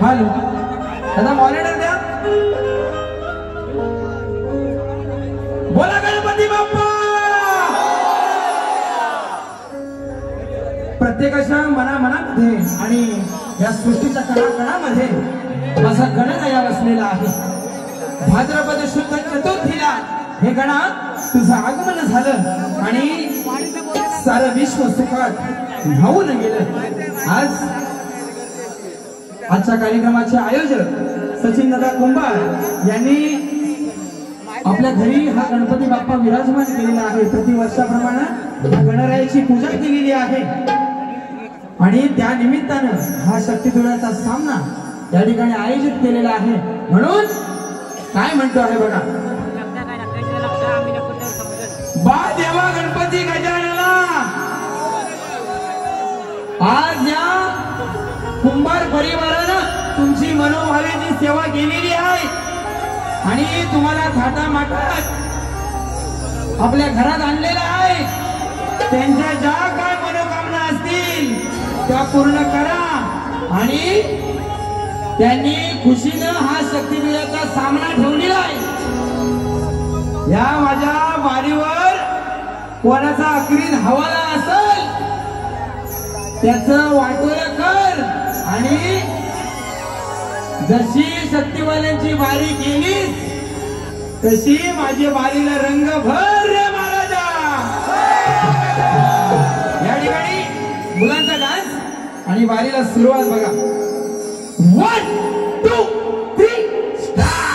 Hello दादा monitor द्या. बोला गणपती बाप्पा. प्रत्येकाच्या मनामध्ये आणि या सृष्टीच्या कणाकणामध्ये माझा गणराया बसलेला आहे. भाद्रपद शुद्ध चतुर्थीला हे गणा तुझं आगमन झालं आणि सारं विश्व सुखात न्हावून गेलं. आजच्या कार्यक्रमाचे आयोजक सचिन दादा कुंभार यांनी आपल्या घरी हा गणपती बाप्पा विराजमान केलेला आहे. प्रतिवर्षाप्रमाणे गणरायाची पूजा केलेली आहे आणि त्या निमित्तानं हा शक्तिधुराचा सामना या ठिकाणी आयोजित केलेला आहे. म्हणून काय म्हणतो आहे बघा. बा देवा गणपती गजानना. आज या कुंभार परिवारानं तुमची मनोभावेची सेवा केलेली आहे आणि तुम्हाला थाटामाटात आपल्या घरात आणलेला आहे. त्यांच्या ज्या काय मनोकामना असतील त्या पूर्ण करा आणि त्यांनी खुशीनं हा शक्तिपीठाचा सामना ठेवलेला आहे. या माझ्या वारीवर कोणाचा अखरीन हवाला असेल त्याचं वाटोळं कर आणि जशी शक्तिवाल्यांची वारी केली तशी माझी वारीला रंग भर रे महाराजा. या ठिकाणी मुलांचा डान्स आणि वारीला सुरुवात बघा. 1 2 3 स्टार्ट.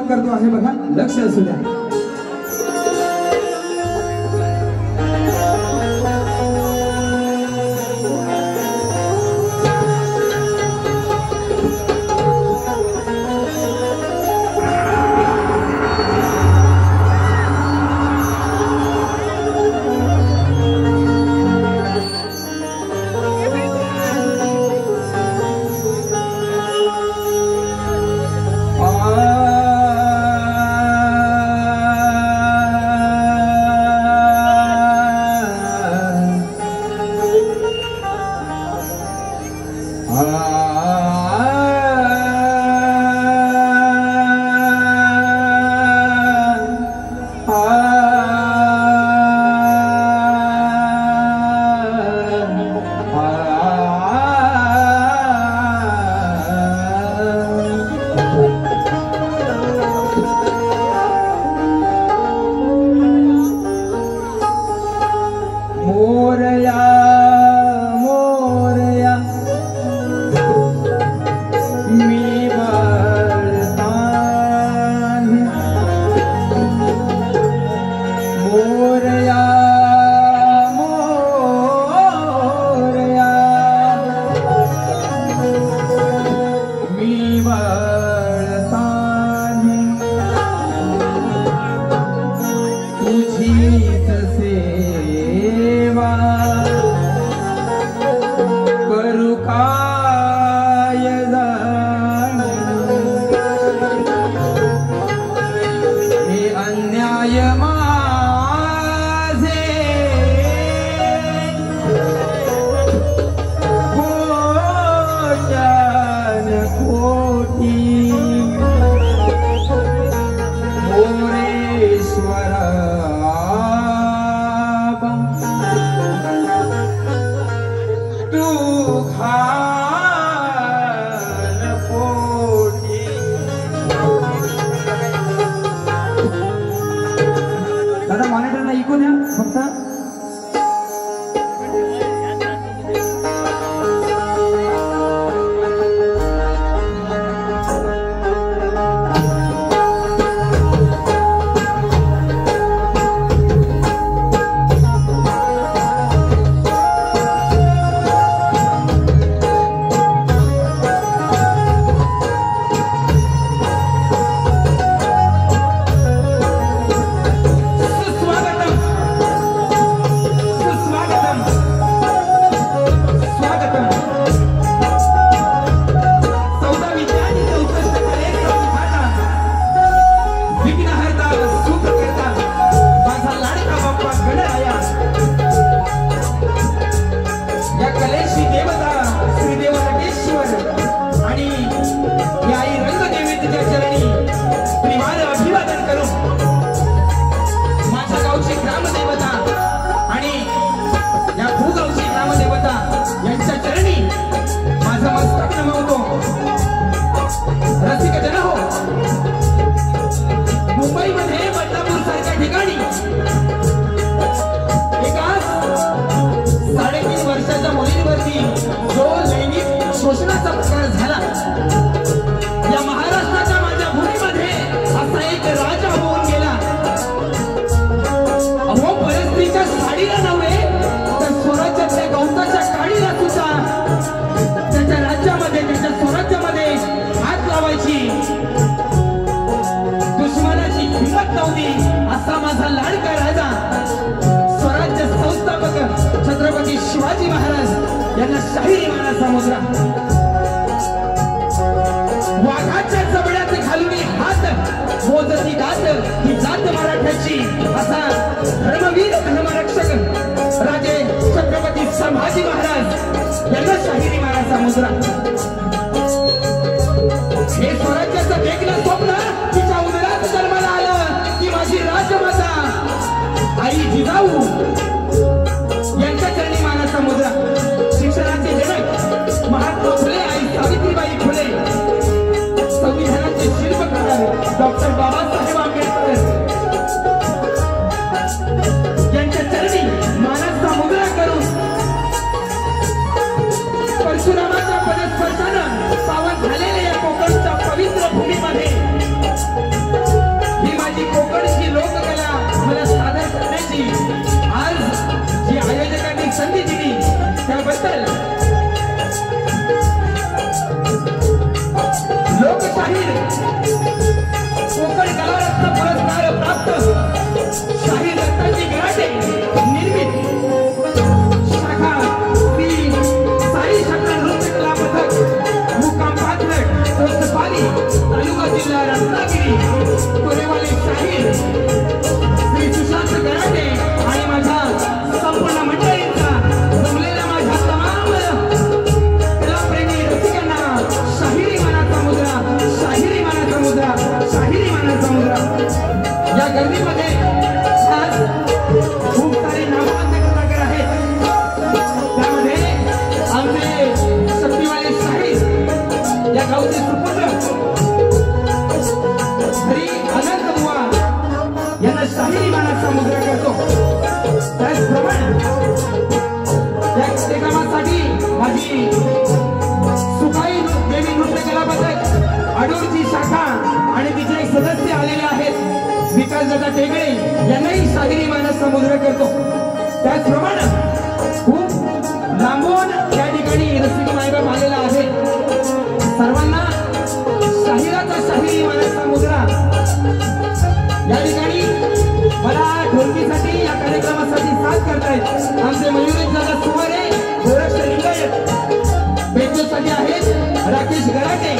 करतो आहे बघा, लक्ष असू द्या. शाहिरी मानाचा मुद्रा वाघाच्या जबड्यात घालून हात मोजती गात ही जात मराठ्याची असा धर्मवीर धर्मरक्षक राजे छत्रपती संभाजी महाराज यांना शाहिरी मानाचा मुद्रा. हे स्वराज्याचं वेगळं स्वप्न तिच्या उदरात जन्माला आलं की माझी राजमाता आई जिजाऊ यांच्या चरणी मानाचा मुद्रा. शिक्षणाचे जनक महात्मा फुले आई सावित्रीबाई फुले, संविधानाचे शिल्पकार डॉक्टर बाबासाहेब आंबेडकर यांच्या चरणी मानाचा मुद्रा करून परशुरामाच्या पदस्पर्श दिनेशदादा टेगळे यांनाही शाहिरी मानस समुद्र करतो. त्याचप्रमाणे खूप लांबून या ठिकाणी रसिक मायबाप आलेला आहे. सर्वांना शाहिराचा शाहिरी मानस समुद्र या ठिकाणी मला ढोलकीसाठी या कार्यक्रमासाठी साथ करतायत आमचे मयुरेशदादा सुवारे, गोरक्ष लिंगायत. बेंचसाठी आहेत राकेश गराटे,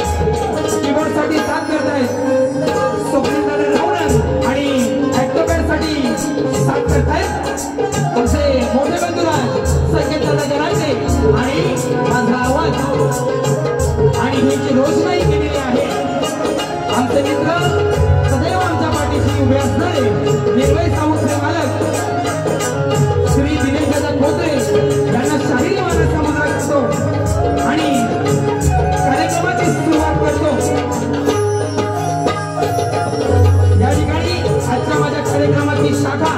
कीबोर्डसाठी साथ करतायत स्वप्नीलदादा रावणन आणि ॲक्टोपॅडसाठी साथ करतायत आमचे मोठे बंधुराज संकेतदादा गराटे आणि माझा आवाज आणि ही जी रोषणाई केलेली आहे आमचे मित्र सदैव आमच्या पाठीशी उभे असणारे निर्भय सामुद्रे मालक श्री दिनेशदादा खोत्रे यांना शाहिरी मानस समुद्र करतो आणि कार्यक्रमाची सुरुवात करतो. या ठिकाणी आजच्या माझ्या कार्यक्रमाची शाखा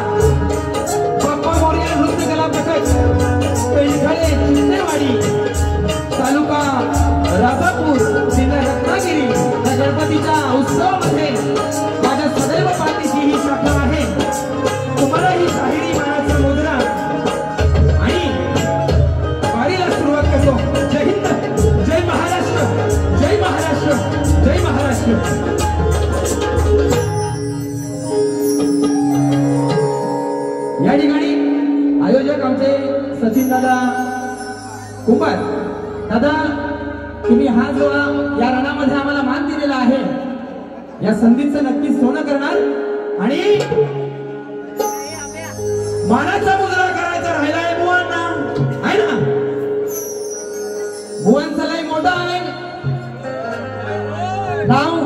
बाप्पा मोरया नृत्य कला पथक पेंढाळे चिंचेवाडी तालुका राजापूर जिल्हा रत्नागिरी या गणपतीच्या उत्सवामध्ये माझ्या सदैव पाठीशी ही शाखा आहे. तुम्हाला ही शाहिरी मानाचा मुद्रा आणि वारीला सुरुवात करतो. जय हिंद, जय महाराष्ट्र, जय महाराष्ट्र, जय महाराष्ट्र. या ठिकाणी आयोजक आमचे सचिन दादा कुंभार दादा, तुम्ही हा जो या रणामध्ये आम्हाला मान दिलेला आहे या संधीचं नक्कीच सोनं करणार आणि मानाचा मुद्रा करायचा राहिलाय बुवांना, आहे ना? बुवांचं लय मोठं आहे नाव,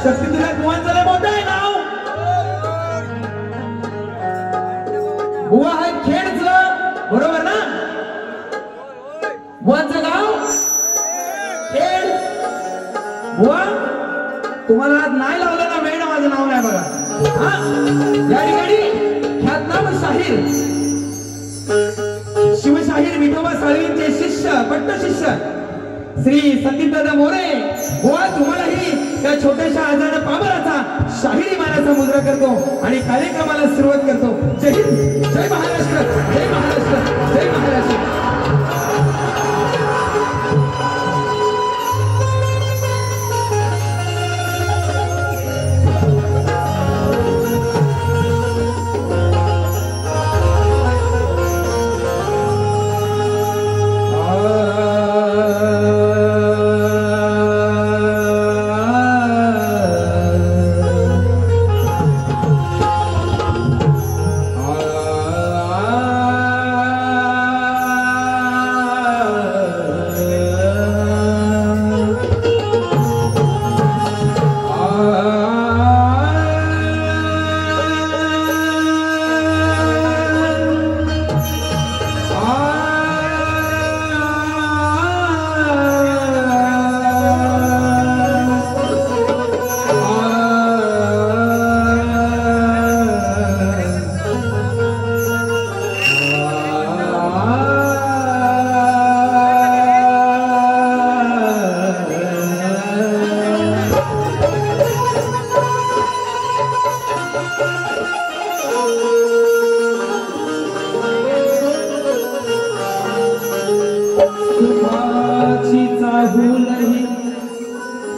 शक्ती तुला बुवांचं लय मोठं आहे नाव. बुवा आहे खेडचं, बरोबर ना? बुवांचं गाव खेड. बुवा तुम्हाला नाही लावलं ना वेळ, माझं नाव नाही बघा. या ठिकाणी ख्यातनाम शाहीर शिवशाहीर विठोबा साळवींचे शिष्य पट्ट शिष्य श्री संदीपदादा मोरे बुवा तुम्हालाही त्या छोट्याशा आजारा पाबराचा शाहिरी मानाचा मुद्रा करतो आणि कार्यक्रमाला सुरुवात करतो. जय हिंद, जय महाराष्ट्र, जय महाराष्ट्र, जय महाराष्ट्र.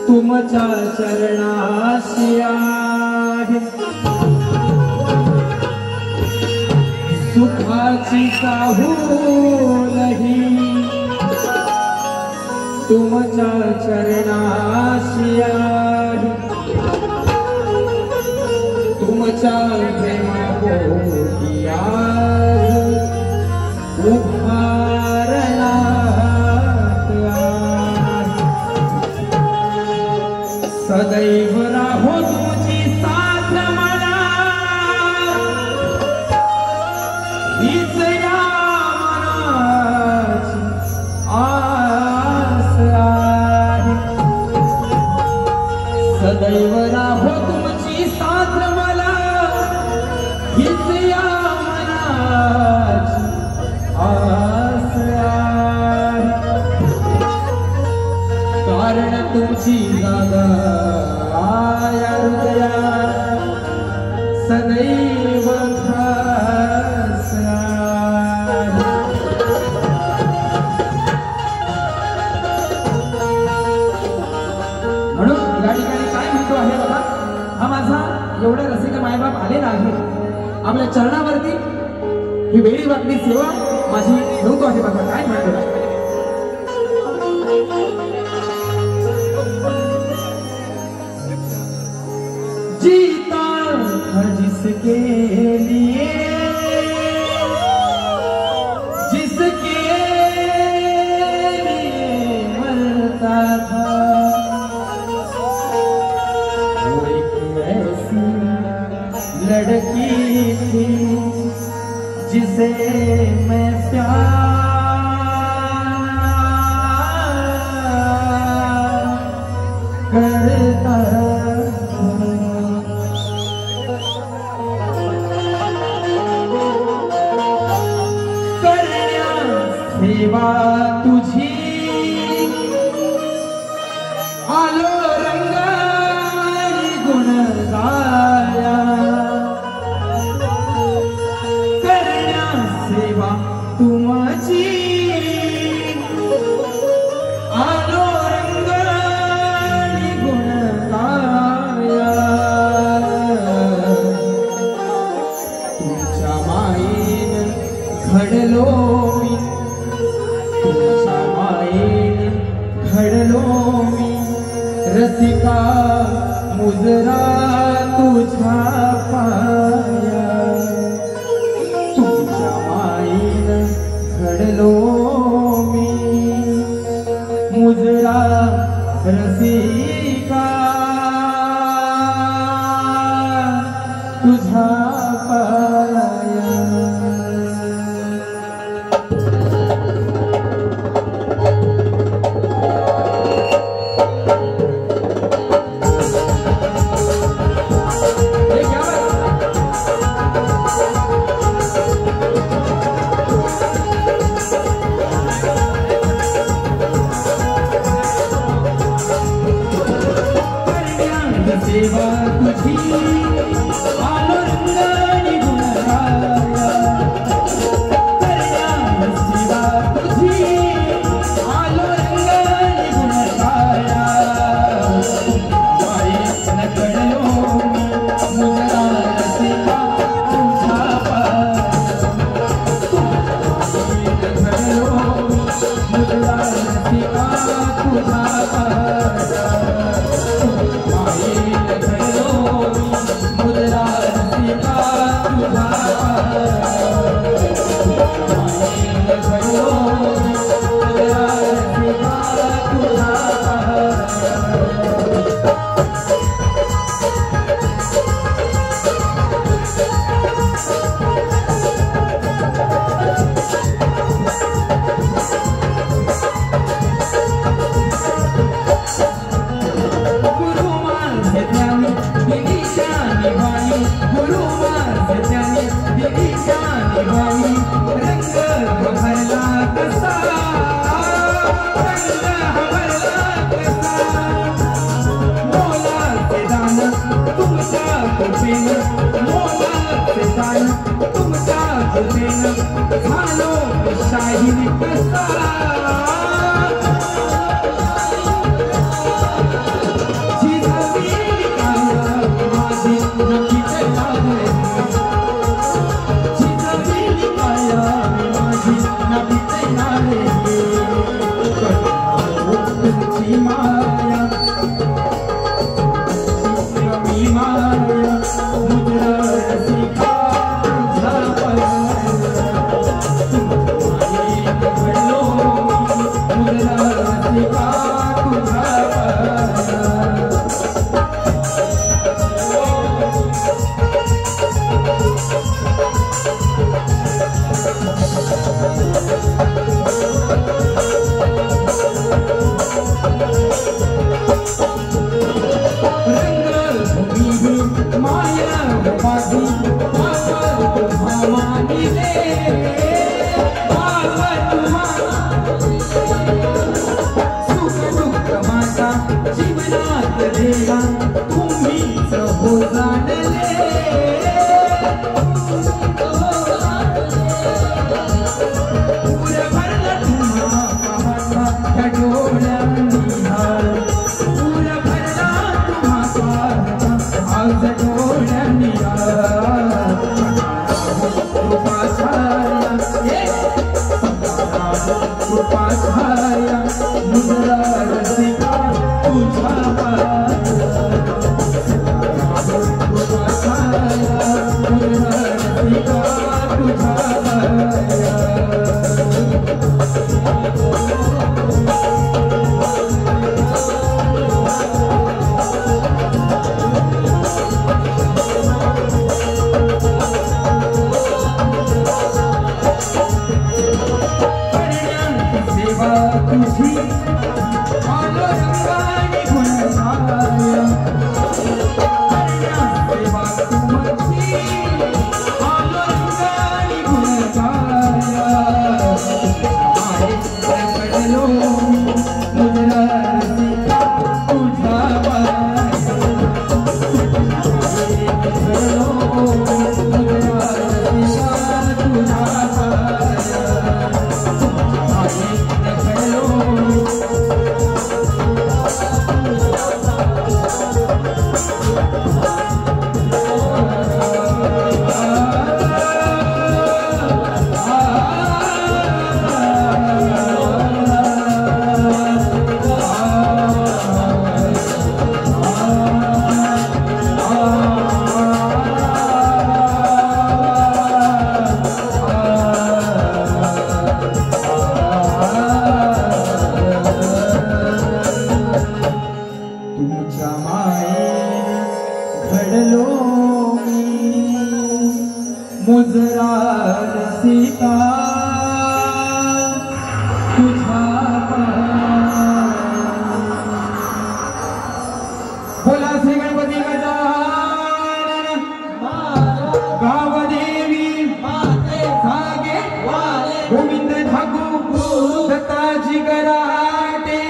तुमच्या चरणाशी आहे सुखाची चाहूलही तुमच्या चरणाशी आहे तुमच्या प्रेमापोटी आहे उभारणात सदैव राहो तुमची साथ मला हीच या मनाची आस आहे सदैव राहो तुमची साथ मला हीच या मनाची आस आहे कारण तुमची जागा या हृदयात सदैव खास आहे. म्हणून या ठिकाणी काय म्हणतो आहे बाबा, हा माझा एवढा रसिक मायबाप आलेला आहे, आपल्या चरणावरती ही वेळी वाकडी सेवा माझी ठेवतो आहे बाबा. काय म्हणतो, जीता था जिसके लिए, जिसके लिए मरता था, वो एक ऐसी लड़की थी जिसे मैं प्यार करता सेवा तुझी आलो रंगारी गुण गाया, करण्या सेवा तुमची आलो रंगारी गुण गाया, तुमच्या मायेन घडलो मी, तुमच्या मायेन घडलो मी, रसिका मुजरा तुझ्या पाया, तुमच्या मायेन घडलो मी, मुजरा रसिका तुझ्या पाया. सेवा तुझी आलो रंगारी गुण गाया, करण्या सेवा तुझी आलो रंगारी गुण गाया, मायेन घडलो मी, मुजरा रसिका तुझ्या पाया, मायेन घडलो मी, मुजरा रसिका तुझ्या पाया, मुजरा रसिका तुझ्या पाया, कृपा छाया मुजरा रसिका तुझा कृपा छाया मुजरा रसिका तुझा मुजरा रसिका तुझा बोला श्री गणपती गजानन गावदेवी सागे गोविंद ठाकूर दत्ताजी गराटे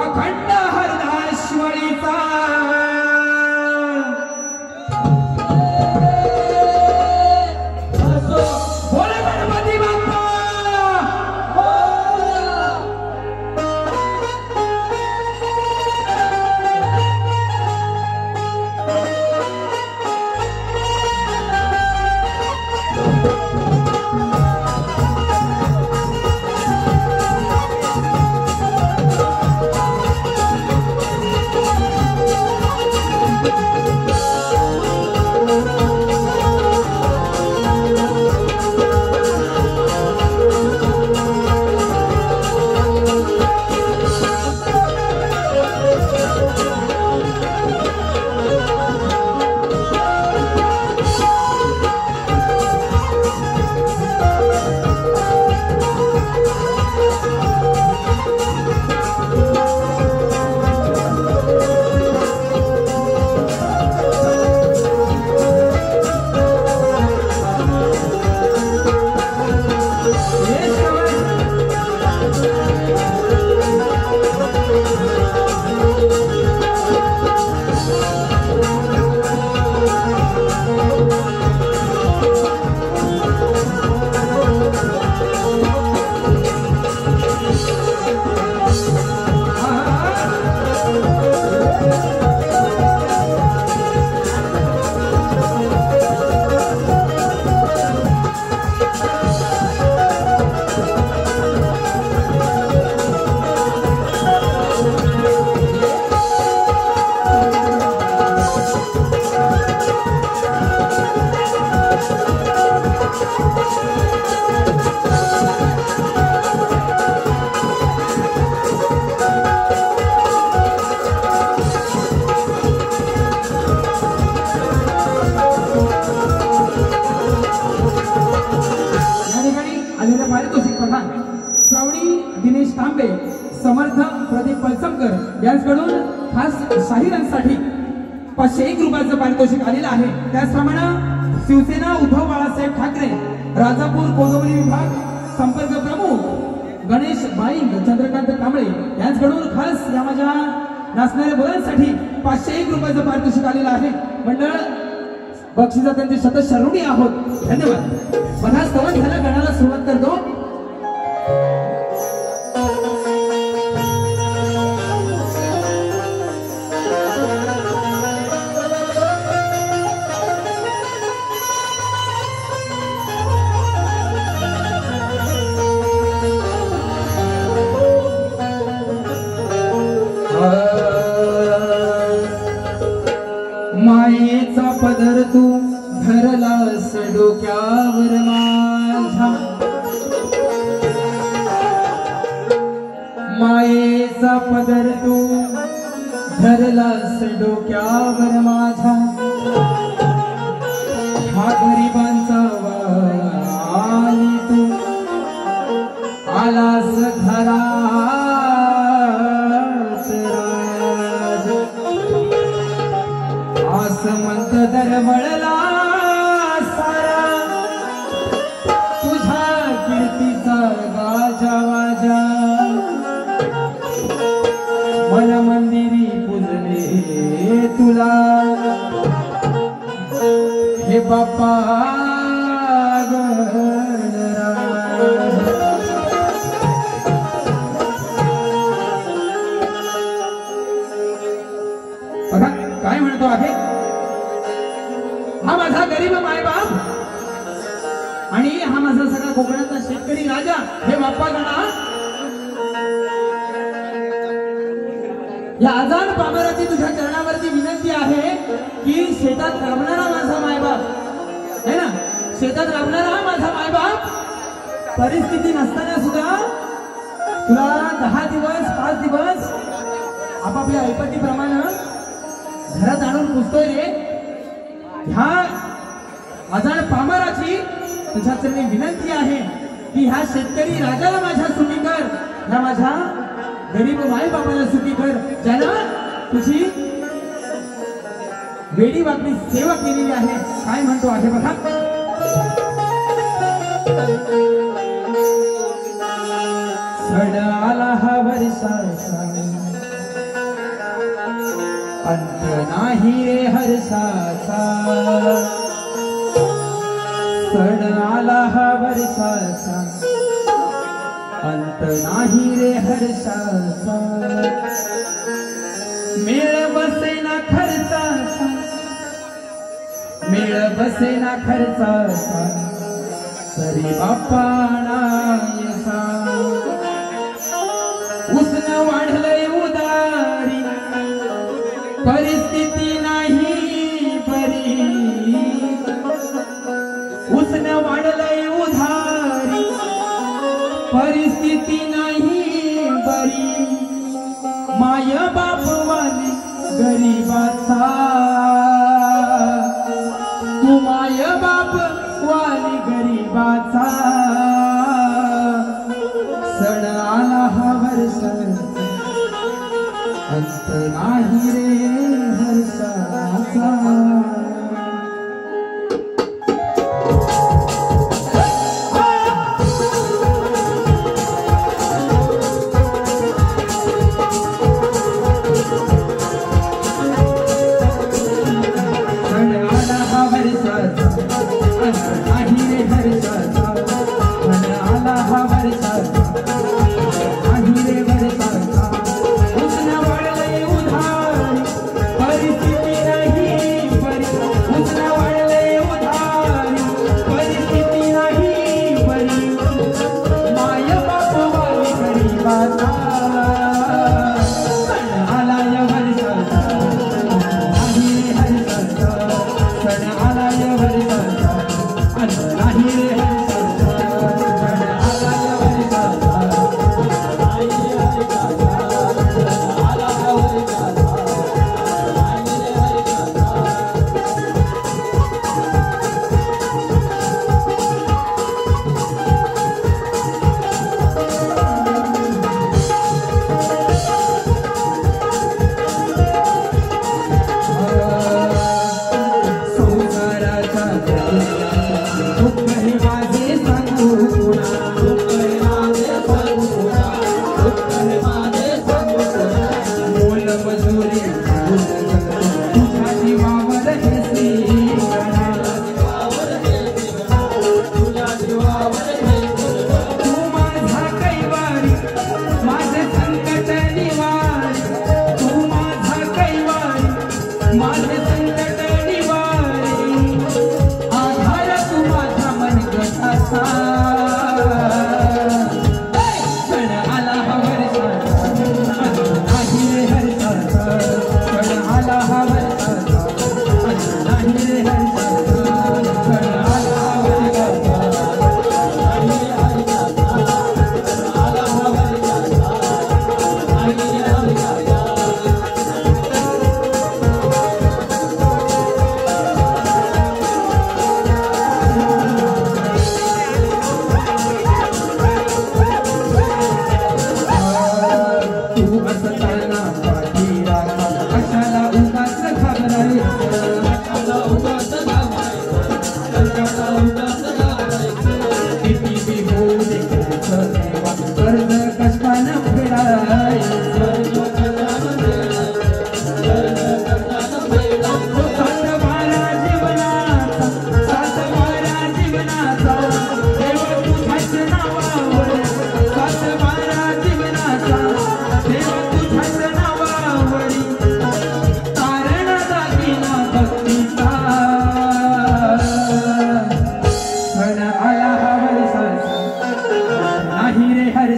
अखंड हरदाश्वरीचा दिनेश तांबे, समर्थ प्रदीप पलसमकर यांच्याकडून खास शाहिरांसाठी 501 रुपयाचं पारितोषिक आलेलं आहे। त्याचप्रमाणे शिवसेना उद्धव बाळासाहेब ठाकरे राजापूर कोंडवली विभाग संपर्क प्रमुख गणेश बाईंग चंद्रकांत कांबळे यांच्याकडून खास या माझ्या नाचणाऱ्या मुलांसाठी 501 रुपयाचं पारितोषिक आलेलं आहे। मंडळ बक्षिसा त्यांचे सतत ऋणी आहोत, धन्यवाद। बघा स्तवन झाला, गणाला सुरुवात करतो। मायेचा पदर तू धरलास डोक्यावर माझा हा गरिबांचा वाली तू आलास घरात राज आसमंत दरवळला सारा तुझ्या कीर्तीचा गाजा वाजा मन मंदिरी पूजले तुला हे बाप्पा गणराज बघा काय म्हणतो आहे हा माझा गरीब मायबाप आणि हा माझा सगळा कोकणातला शेतकरी राजा हे बाप्पा गणा या आजान पामराची तुझ्या चरणावरती विनंती आहे की शेतात राबणारा माझा मायबाप है ना शेतात राबणारा हा माझा मायबाप परिस्थिती नसताना सुद्धा तुला 10 दिवस 5 दिवस आपापल्या ऐपतीप्रमाणे घरात आणून पुजतोय रे ह्या आजान पामराची तुझ्या चरणी विनंती आहे की ह्या शेतकरी राजाला माझ्या सुखी कर ह्या माझ्या गरीब माई बाबाला सुखी कर ज्यानं तुझी वेडी वाकडी सेवा केलेली आहे काय म्हणतो आहे बघा सण आला हा वर्षाचा अंत नाही रे हर्षाचा सण आला हा वर्षाचा अंत नाही रे हर्षाचा मेळ बसेना खर्चाचा मेळ बसेना खर्चाचा तरी बाप्पा नायसा उसन वाढलंय उदारी परिस्थिती नाही बरी उसन वाढलंय उधारी परिस्थिती नाही बरी माय बापवाली गरीबाचा तू माय बाप वाली गरीबाचा सण आला हा वर्ष अंत नाही रे हर्षाचा उसन वाढलंय उधारी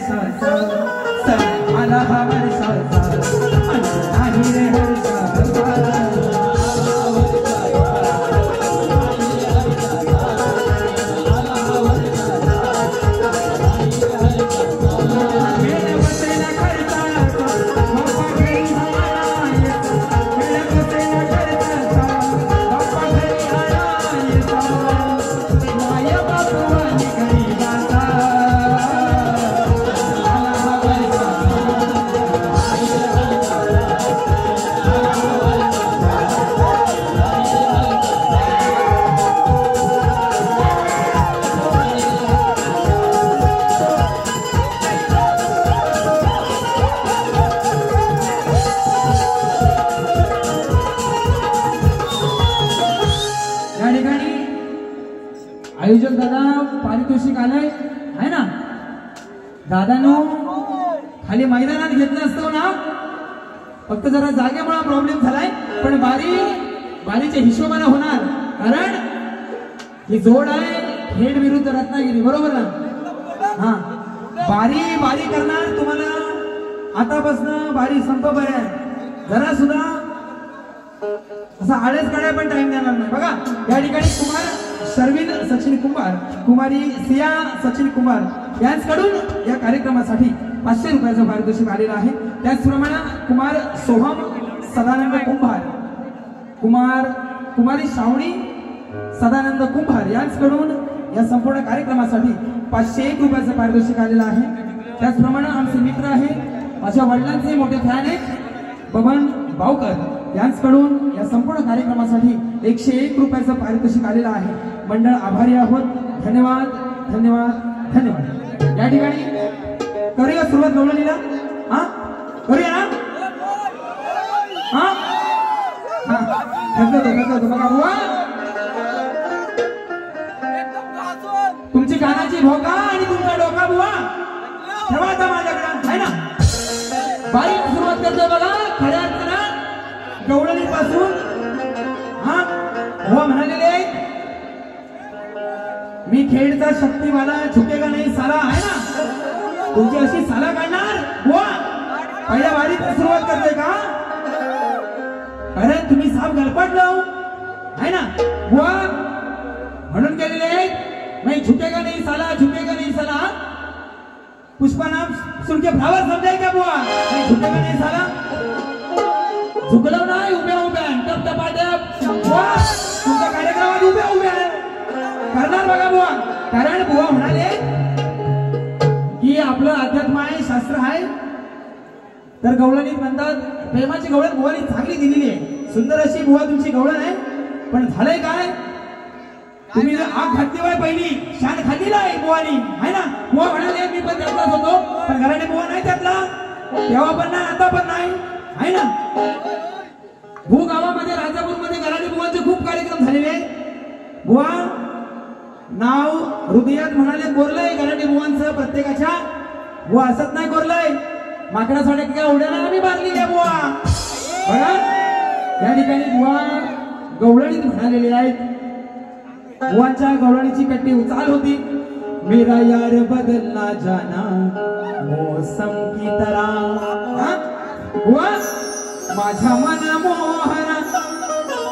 वर्षाचा सण आला हा वर्षाचा नाही रे हर्षाचा आयोजक दादा पारितोषिक आलंय आहे ना दादानो खाली मैदानात घेतलं असतो ना फक्त जरा जागेमुळे प्रॉब्लेम झालाय पण बारीच्या हिशोबाने होणार कारण ही जोड आहे खेड विरुद्ध रत्नागिरी बरोबर ना हा बारी करणार तुम्हाला आतापासून बारी संपभर आहे जरा सुद्धा असा आळस काढाय पण टाइम देणार नाही बघा या ठिकाणी कुमार शर्विन सचिन कुमार कुमारी सिया सचिन कुमार यांच्याकडून या कार्यक्रमासाठी 500 रुपयाचं पारितोषिक आलेलं आहे त्याचप्रमाणे कुमार सोहम सदानंद कुंभार कुमारी श्रावणी सदानंद कुंभार यांच्याकडून या संपूर्ण कार्यक्रमासाठी 501 रुपयाचं पारितोषिक आलेलं आहे त्याचप्रमाणे आमचे मित्र आहे माझ्या वडिलांचे मोठे फॅन आहेत बबन बावकर यांच्याकडून या संपूर्ण कार्यक्रमासाठी 101 रुपयाचं पारितोषिक आलेलं आहे मंडळ आभारी आहोत धन्यवाद धन्यवाद धन्यवाद या ठिकाणी करूया सुरुवात गवळणीला हा करूया ना हा ढकलतो बघा बुवा तुमची कानाची भोका आणि तुमचा डोका बुवा ठेवा आता माझ्याकडे आहे ना बारीक सुरुवात करतो बघा खऱ्या अर्थानं गवळणी पासून हा हो म्हणालेले मी खेडचा शक्तिवाला झुकेगा नाही साला आहे ना तुमची अशी साला काढणार बुवा पहिल्या बारीत सुरुवात करते का कारण तुम्ही साप गलपटलो आहे ना बुवा म्हणून गेलेले नाही झुकेगा नाही साला पुष्पा नाम सुन के फ्लावर समजाय का बुवा नाही झुकेगा नाही साला झुकलो नाही उभ्या टप बुवा तुमच्या कार्यक्रमात उभ्या करणार बघा बुवा कारण बुवा म्हणाले की आपलं अध्यात्म आहे शास्त्र आहे तर गवळणीत म्हणतात प्रेमाची गवळण बुवानी चांगली दिलेली आहे सुंदर अशी बुवा तुमची गवळण आहे पण झालंय काय तुम्ही आग घातली बाय पहिली शान खाल्लेला आहे बुवानी आहे ना बुवा म्हणाले मी पण त्यातलाच होतो पण घराने बुवा नाही त्यातला तेव्हा पण नाही आता पण नाही आहे ना भूगावामध्ये राजापूरमध्ये घराने बुवांचे खूप कार्यक्रम झालेले आहेत बुवा नाव हृदयात म्हणाले कोरलंय घराने बुवांचं प्रत्येकाच्या बुवा असत नाही कोरलंय माकडासाठी काय उड्याला आम्ही बांधलेली आहे बुवा बघा या ठिकाणी बुवा गवळणीत म्हणालेले आहेत बुवांच्या गवळणीची कट्टी उचाल होती मेरा यार बदलना जाना मौसम की तरह बुवा माझ्या मन मोहना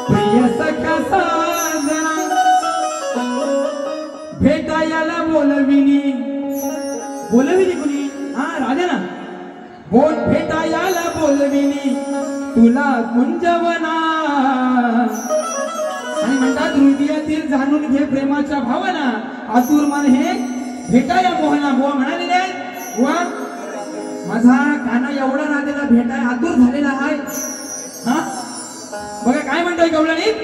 प्रिय सखा साजना भेटायला बोलविनी कुणी हा राजा ना बोट भेटायला बोलविनी तुला कुंजवना आणि म्हणतात हृदयातील जाणून घे प्रेमाच्या भावना आतुर मन हे भेटाया मोहना बुवा म्हणालेले बुवा माझा काना एवढा राधेला भेटाय आतुर झालेला आहे हा बघा काय म्हणतोय गवळणीत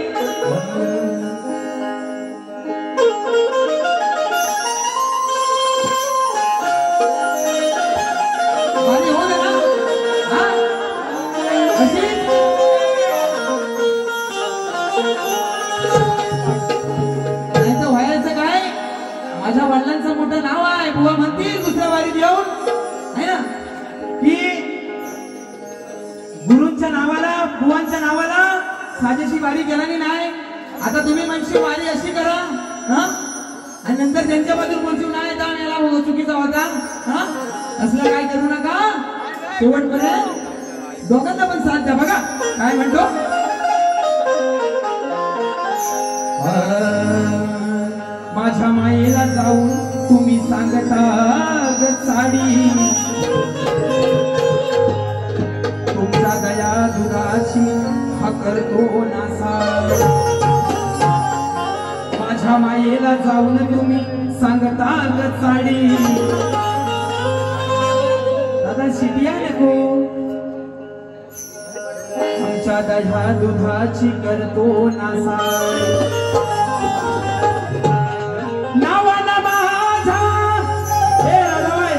माझ्या वडिलांचं मोठं नाव आहे बुवा म्हणतील दुसऱ्या वारीत येऊन आहे ना की गुरूंच्या नावाला बुवांच्या नावाला साजेशी वारी केला नाही आता तुम्ही म्हणशी वारी अशी करा हा आणि नंतर त्यांच्या बाजूला बोलतो नाही जा याला चुकीचा होता हा असलं काय करू नका शेवटपर्यंत दोघांना पण साथ द्या बघा काय म्हणतो माझ्या मायेला जाऊन तुम्ही सांगता ग साडी तुमच्या दया दुधाची हा करतो नासा माझ्या मायेला जाऊन तुम्ही सांगता ग साडी दादा शिटिया नको आमच्या दया दुधाची करतो नासा नावानं माझा हे राधाबाई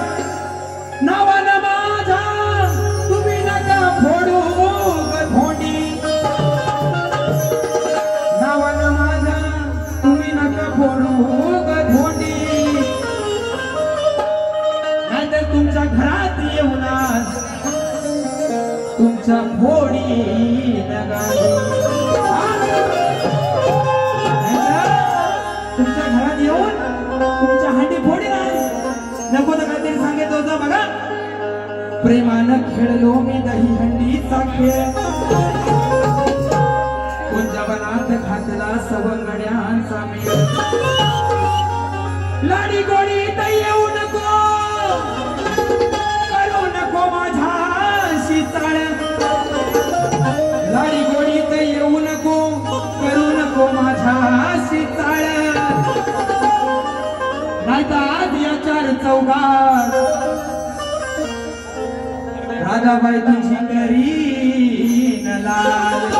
नावानं माझा तुम्ही नका फोडू ग धोंडी नावानं माझा तुम्ही नका फोडू ग धोंडी नाहीतर तुमच्या घरात येऊनाच तुमच्या फोडी तुमच्या घरात येऊन तुमच्या हांडी फोडी नाही नको तर काहीतरी सांगितलं होतं बघा प्रेमानं खेळलो मी दही हंडीचा खेळ कोणत्या बनात घातला सवंगड्यांचा मेळ लाडी गोडी तर येऊ नको करू नको माझ्याशी चाळ लाडी गोडी तर येऊ नको करू नको माझ्याशी चाळ नाहीतर आज या चार चौघात राधाबाई तुझी करीन लाल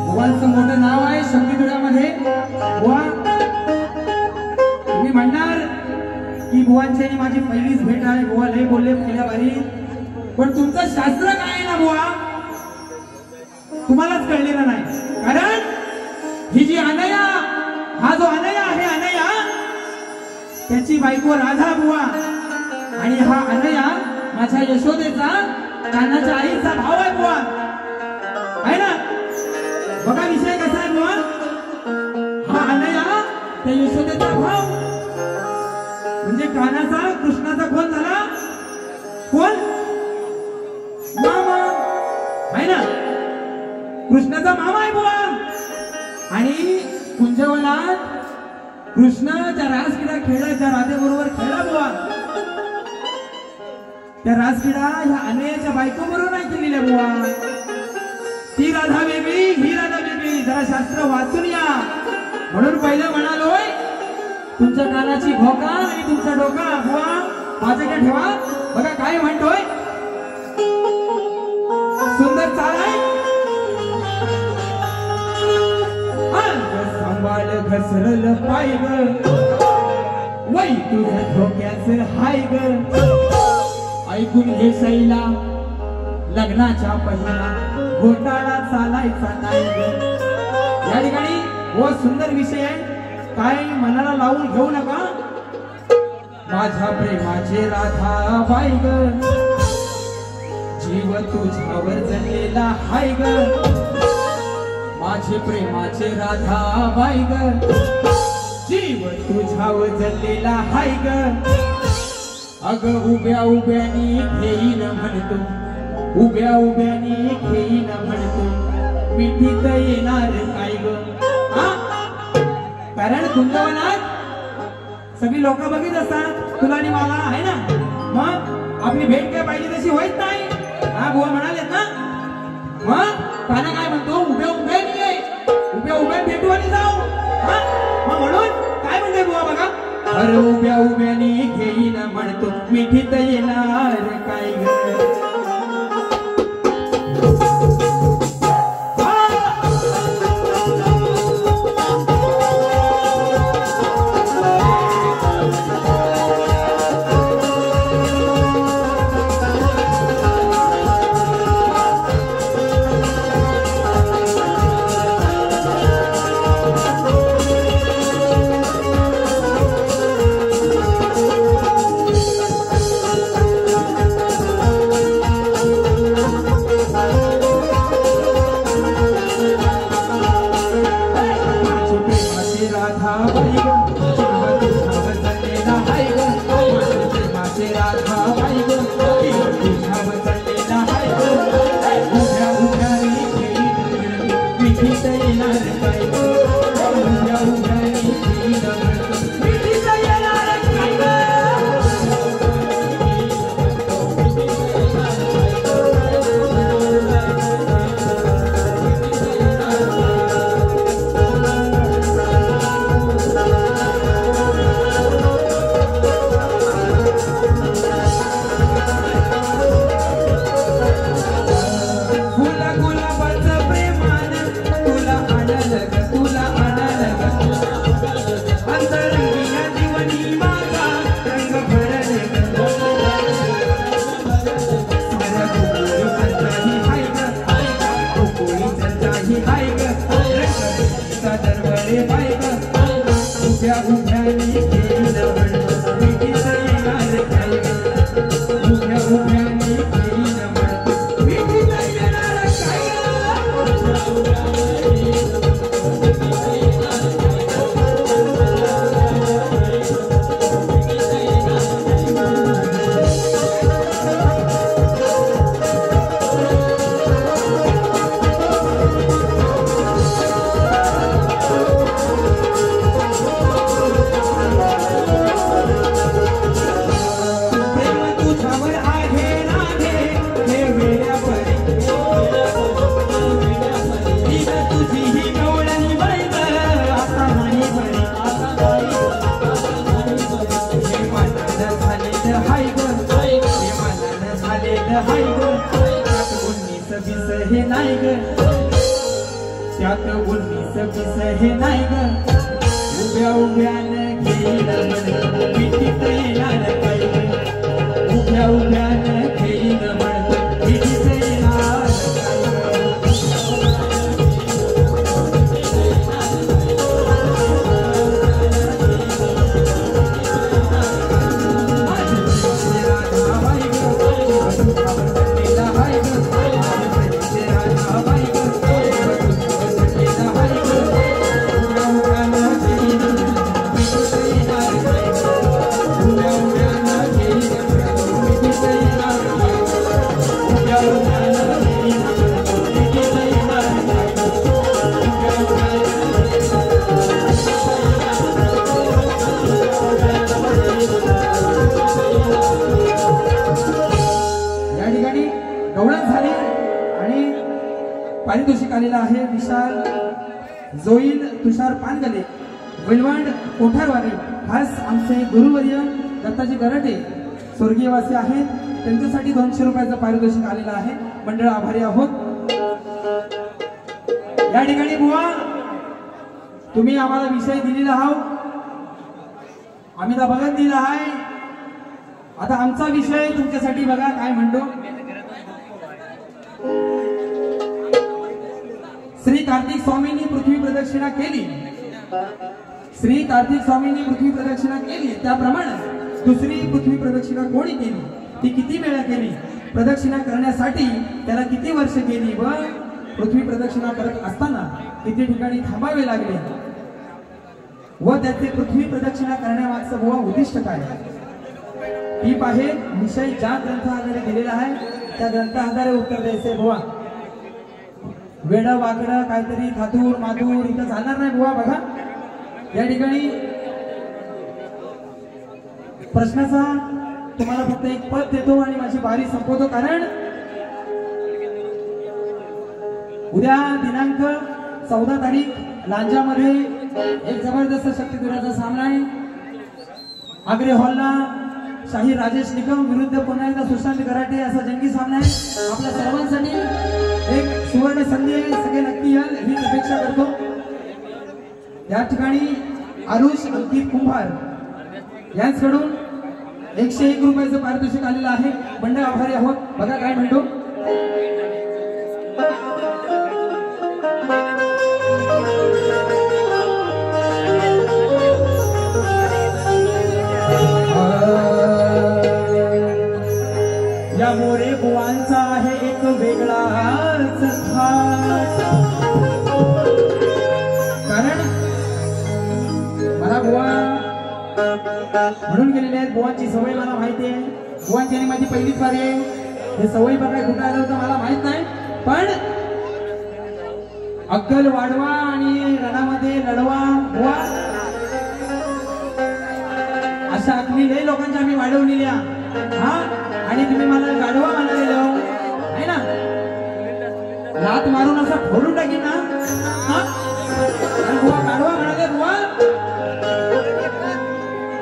बुवांचं मोठं नाव आहे शक्तीपीठामध्ये बुवा तुम्ही म्हणणार की बुवांची आणि माझी पहिलीच भेट आहे बुवा लय बोलले पहिल्या बारी पण तुमचं शास्त्र काय आहे ना बुवा तुम्हालाच कळलेलं नाही कारण ही जी अनया हा जो अनया आहे अनया त्याची बायको राधा बुवा आणि हा अनया माझ्या यशोदेचा कान्हाच्या आईचा भाव आहे बुवा आहे ना बघा विषय कसा आहे बुवा हा अनया त्या यशोदेचा भाव म्हणजे कान्हाचा कृष्णाचा कोण झाला कोण मामा आहे ना कृष्णाचा मामा आहे बुवा आणि कुंजवनात कृष्ण त्या रासक्रीडा खेळला त्या राधेबरोबर खेळला बुवा त्या रासक्रीडा ह्या अनयाच्या बायको बरोबर नाही केलेल्या बुवा ती राधा वेगळी ही राधा वेगळी जरा शास्त्र वाचून या म्हणून पहिलं म्हणालोय तुमच्या कानाची भोका आणि तुमचा डोका बुवा माझ्याकडे ठेवा बघा काय म्हणतोय सुंदर चाल आहे सांभाळ घसरल पाय ग वै तुझं धोक्याच हाय ग ऐकून घे शैला लग्नाच्या पहिला घोटाळा चालायचा नाही ग या ठिकाणी व सुंदर विषय आहे काय मनाला लावून घेऊ नका माझ्या प्रेमाचे राधा बाई ग जीव तुझ्यावर जळलेला हाय ग माझे प्रेमाचे राधा बाई ग जीव तुझ्यावर जळलेला हाय ग अग उभ्या उभ्यानी घेईन म्हणतो उभ्या उभ्यानी घेईन म्हणतो मिठीत येणार काय ग कारण कुंजवनात सगळी लोक बघित असतात तुला आणि मला आहे ना मग आपली भेट काय पाहिजे तशी होत नाही हा बुवा म्हणालेत ना मग काना काय म्हणतो उभ्या उभ्यानी ये उभ्या उभ्या भेटू आणि जाऊ हा मग म्हणून काय म्हणते बुवा बघा अरे उभ्या उभ्यानी घेईन म्हणतो मिठीत येणार काय ग हाय ग त्यात 19-20 हे नाही ग त्यात 19-20 हे नाही ग उभ्या उभ्यानं घेईन म्हणतो पिटीत येणार काय ग उभ्या उभ्यानं घेईन म्हणतो पिटीत येणार पारितोषिक आलेला आहे विशाल जोईल तुषार पानगले विलवंड कोठारवाले खास आमचे गुरुवर्य दत्ताजी गराटे स्वर्गीयवासी आहेत त्यांच्यासाठी 200 रुपयाचं पारितोषिक आलेलं आहे मंडळ आभारी आहोत या ठिकाणी बुवा तुम्ही आम्हाला विषय दिलेला आहात आम्ही तर बघत दिला आहे आता आमचा विषय तुमच्यासाठी बघा काय म्हणतो श्री कार्तिक स्वामींनी पृथ्वी प्रदक्षिणा केली श्री कार्तिक स्वामींनी पृथ्वी प्रदक्षिणा केली त्याप्रमाणे दुसरी पृथ्वी प्रदक्षिणा कोणी केली ती किती वेळा केली प्रदक्षिणा करण्यासाठी त्याला किती वर्ष गेली व पृथ्वी प्रदक्षिणा करत असताना किती ठिकाणी थांबावे लागले व त्याचे पृथ्वी प्रदक्षिणा करण्यामागचं बुवा उद्दिष्ट काय टीप आहे विषय ज्या ग्रंथाद्वारे दिलेला आहे त्या ग्रंथाद्वारे उत्तर द्यायचे बुवा वेड वाकड काहीतरी थातूर मातूर इथं चालणार नाही बुवा बघा या ठिकाणी प्रश्नाचा तुम्हाला फक्त एक पद देतो आणि माझी बारी संपवतो कारण उद्या दिनांक 14 तारीख लांजामध्ये एक जबरदस्त शक्तिगुराचा सामना आहे आग्रे हॉलला शाहीर राजेश निकम विरुद्ध पुन्हा एकदा सुशांत गराटे असा जंगी सामना आहे आपल्या सर्वांसाठी एक सुवर्ण संधी आहे सगळे नक्की याल ही अपेक्षा करतो या ठिकाणी आरुष अंकित कुंभार यांच्याकडून 101 रुपयाचं पारितोषिक आलेलं आहे मंडळ आभारी आहोत बघा काय म्हणतो या मोरे बुवांचा आहे एक वेगळाच खास कारण मला बुवा म्हणून गेलेले आहेत बुवांची सवय मला माहिती आहे बुवांची आणि माझी पहिलीच वारी आहे हे सवय पण काय कुठं आलं होतं मला माहित नाही पण अक्कल वाढवा आणि रणामध्ये लढवा बुवा अशा अकली लय लोकांच्या आम्ही वाढवलेल्या हा आणि तुम्ही मला गाढवा म्हणालेलो आहे ना लात मारून असा फोडून टाकीन ना बुवा गाढवा म्हणाले बुवा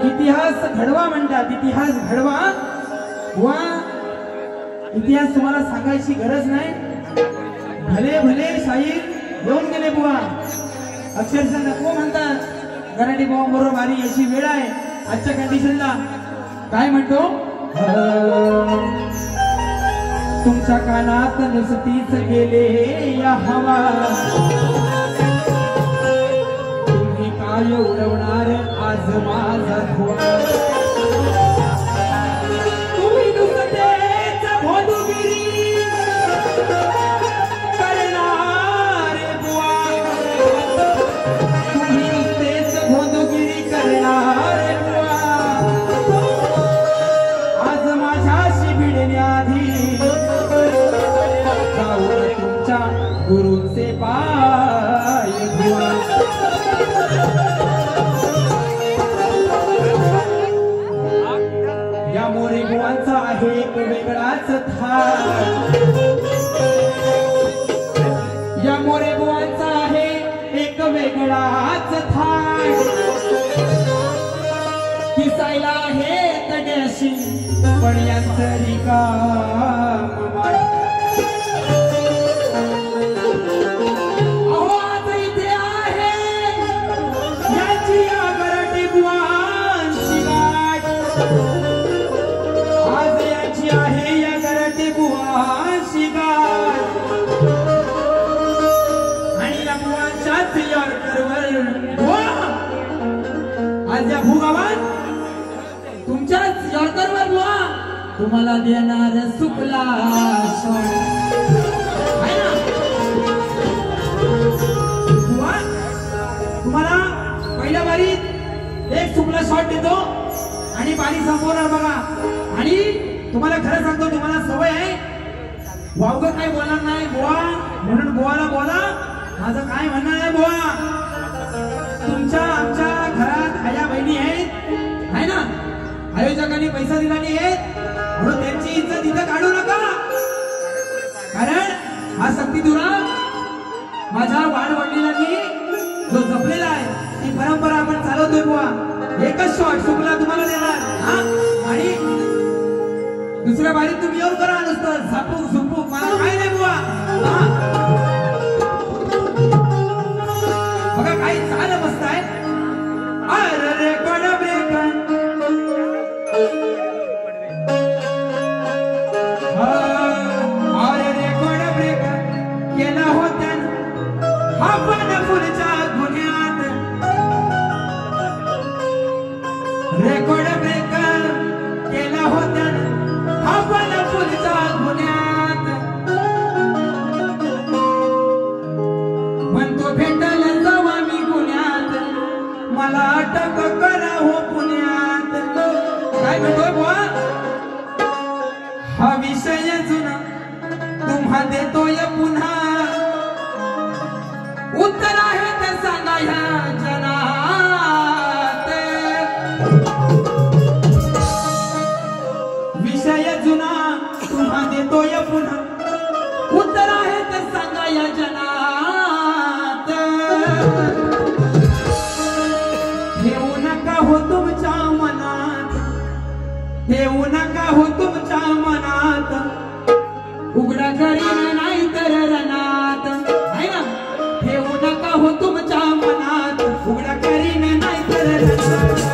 इतिहास घडवा म्हणतात इतिहास घडवा बुवा इतिहास तुम्हाला सांगायची गरज नाही भले भले शाहीर येऊन गेले बुवा अक्षरशः नको म्हणतात गराटे बुवा बरोबर आली याची वेळ आहे आजच्या कंडिशनला काय म्हणतो तुमच्या कानात नुसतीच गेले या हवा तुम्ही काय उडवणार आज माझा धुवा तुम्ही नुसतेच भोंदूगिरी करणार बुवा तुम्ही नुसतेच भोंदूगिरी करणार तुमच्या गुरूंचे पाय धुवा या मोरे बुवांचा आहे एक वेगळाच थाट या मोरे बुवांचा आहे एक वेगळाच थाट दिसायला हे तड्याशी पण यांचं रिकाम मान. अहो आज इथे आहे याची या गराटे बुवांची गाठ. आज याची आहे या गराटे बुवांची गाठ. आणि या बुवांच्याच यॉर्करवर आज या भूगावात तुमच्याच यॉर्करवर बुवा तुम्हाला देणार सुखला बुवा. तुम्हाला पहिल्या बारीत एक सुखला शॉट देतो आणि बारी संपवणार बघा. आणि तुम्हाला खरं सांगतो तुम्हाला सवय आहे वावगं काही बोलणार नाही बुवा म्हणून बुवाला बोला. माझं काय म्हणणं आहे बुवा तुमच्या आमच्या घरात आया बहिणी आहेत आहे ना. आयोजकांनी पैसा दिला नाही म्हणून त्यांची इज्जत इथं काढू नका. कारण हा सक्तीदुरा माझ्या वाडवडिलांनी जो जपलेला आहे ती परंपरा आपण चालवतोय बुवा. एकच शॉट सुखला तुम्हाला देणार आणि दुसऱ्या बारीत तुम्ही येऊन करा नुसतं झापूक झुपूक मला काय नाही बुवा. बघा काही झालं मस्त आहे. अरे रेकॉर्ड ब्रेक अरे रेकॉर्ड ब्रेक केला होता आपण पुढच्या गुन्ह्यात. रेकॉर्ड ब्रेक केला होता आपण पुढच्या गुन्ह्यात. म्हणतो भेटल जावा मी गुन्ह्यात मला अटक करा हो पुण्यात. काय म्हणतोय बुवा हा विषय जुना तुम्हा देतोय पुन्हा. उत्तर आहे तर सांगा ह्या जनात. विषय जुना तुम्हा देतोय पुन्हा. उत्तर आहे तर सांगा या जनात. ठेवू नका हो तुमच्या मनात. ठेवू नका हो तुमच्या मनात. उघडा करीन नाही तर रनात आहे ना. ठेवू नका हो तुमच्या मनात. उघडा करीन नाही तर रनात.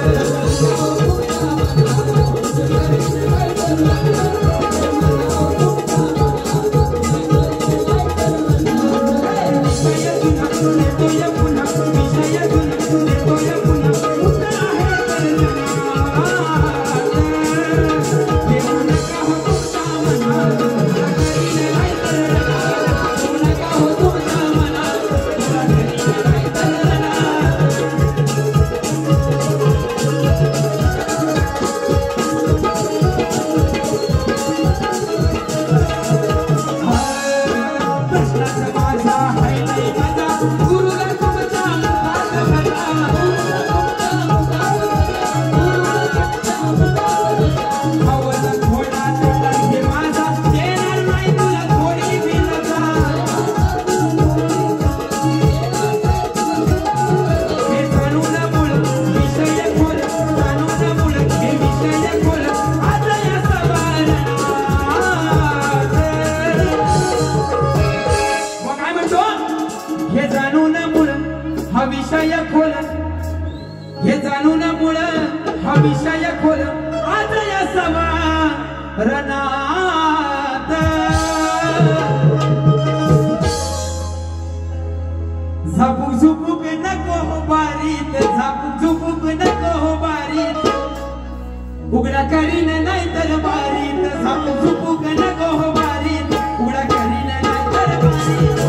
हे जाणून मुळ हा विषय खोल आज या सभा रनात. झापूक झुपूक नको हो बारीत. झापूक झुपूक नको हो बारीत. उघडा करीन नाही तर बारीत. झापूक झुपूक नको हो बारीत. उघडा करीन नाही तर बारीत.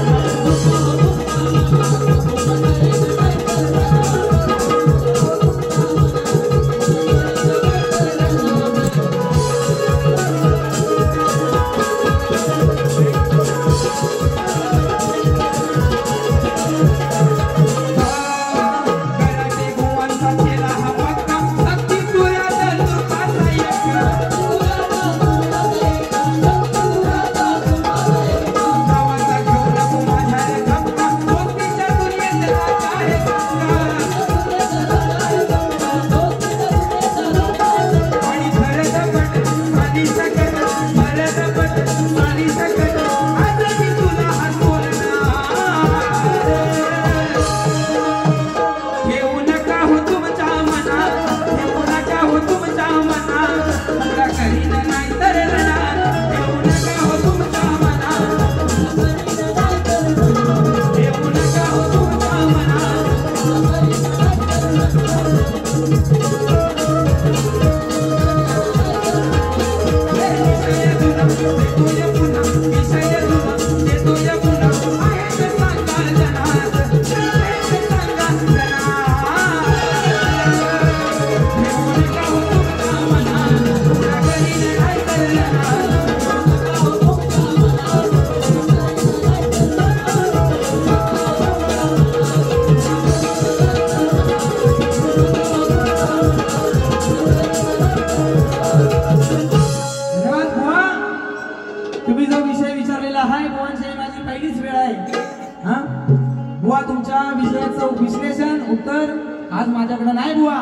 आज माझ्याकडे नाही बुवा,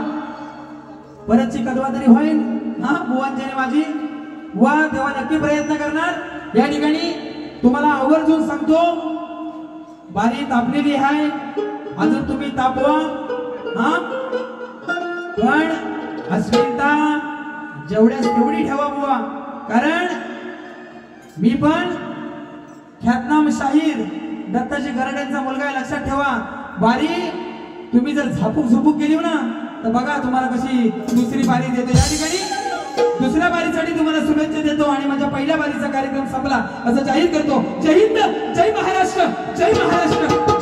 परतची कधवा तरी होईल हा बुवांच्याने माझी बुवा, तेव्हा नक्की प्रयत्न करणार। या ठिकाणी तुम्हाला आवर्जून सांगतो, बारी तापलेली आहे, अजून तुम्ही तापवा हा, पण अश्विनता जेवढ्याच तेवढी ठेवा बुवा, कारण मी पण ख्यातनाम शाहीर दत्ताजी गरड्यांचा मुलगा आहे, लक्षात ठेवा। बारी तुम्ही जर झापूक झुपूक केली ना तर बघा तुम्हाला कशी दुसरी बारी देते। या ठिकाणी दुसऱ्या बारीसाठी तुम्हाला शुभेच्छा देतो आणि माझ्या पहिल्या बारीचा कार्यक्रम संपला असं जाहीर करतो। जय हिंद, जय महाराष्ट्र, जय महाराष्ट्र।